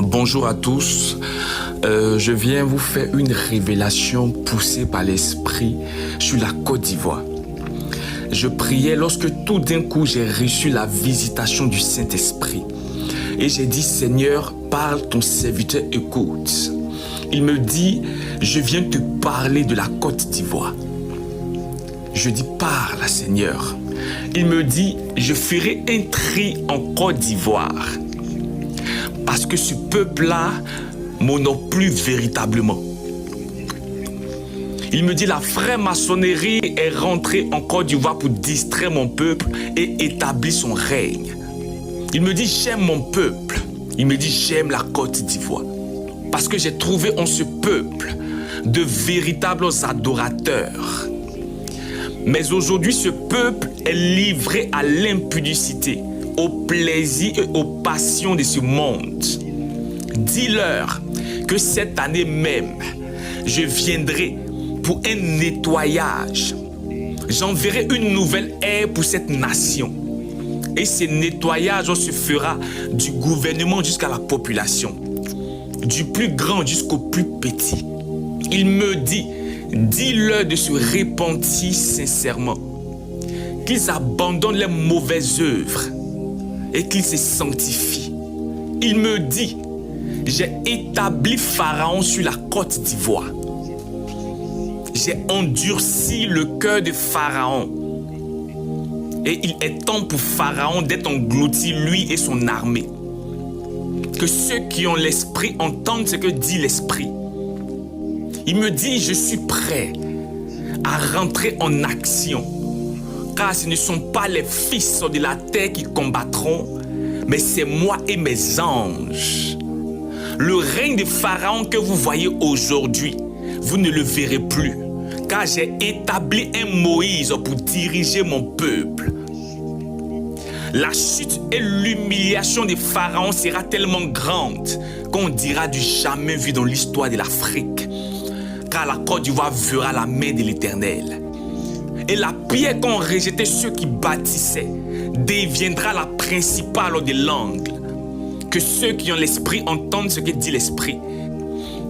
Bonjour à tous. Je viens vous faire une révélation poussée par l'Esprit sur la Côte d'Ivoire. Je priais lorsque tout d'un coup j'ai reçu la visitation du Saint-Esprit. Et j'ai dit, Seigneur, parle, ton serviteur écoute. Il me dit, je viens te parler de la Côte d'Ivoire. Je dis, parle, Seigneur. Il me dit, je ferai un tri en Côte d'Ivoire. Parce que ce peuple-là m'honore plus véritablement. Il me dit, la franc-maçonnerie est rentrée en Côte d'Ivoire pour distraire mon peuple et établir son règne. Il me dit, j'aime mon peuple. Il me dit, j'aime la Côte d'Ivoire. Parce que j'ai trouvé en ce peuple de véritables adorateurs. Mais aujourd'hui, ce peuple est livré à l'impudicité, au plaisir et aux passions de ce monde. Dis-leur que cette année même, je viendrai pour un nettoyage. J'enverrai une nouvelle ère pour cette nation. Et ce nettoyage se fera du gouvernement jusqu'à la population, du plus grand jusqu'au plus petit. Il me dit, dis-leur de se repentir sincèrement, qu'ils abandonnent les mauvaises œuvres et qu'ils se sanctifient. Il me dit, j'ai établi Pharaon sur la Côte d'Ivoire. J'ai endurci le cœur de Pharaon. Et il est temps pour Pharaon d'être englouti, lui et son armée. Que ceux qui ont l'esprit entendent ce que dit l'esprit. Il me dit, je suis prêt à rentrer en action. Car ce ne sont pas les fils de la terre qui combattront, mais c'est moi et mes anges. Le règne de Pharaon que vous voyez aujourd'hui, vous ne le verrez plus. Car j'ai établi un Moïse pour diriger mon peuple. La chute et l'humiliation de Pharaon sera tellement grande qu'on dira du jamais vu dans l'histoire de l'Afrique. Car la Côte d'Ivoire verra la main de l'Éternel. Et la pierre qu'ont rejeté ceux qui bâtissaient deviendra la principale de l'angle. Que ceux qui ont l'esprit entendent ce que dit l'esprit.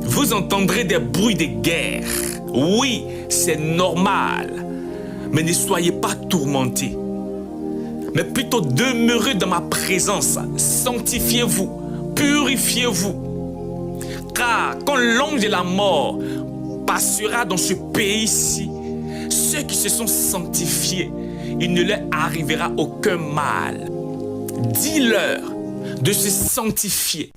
Vous entendrez des bruits de guerre. Oui, c'est normal. Mais ne soyez pas tourmentés. Mais plutôt demeurez dans ma présence. Sanctifiez-vous, purifiez-vous. Car quand l'ange de la mort passera dans ce pays-ci, ceux qui se sont sanctifiés, il ne leur arrivera aucun mal. Dis-leur de se sanctifier.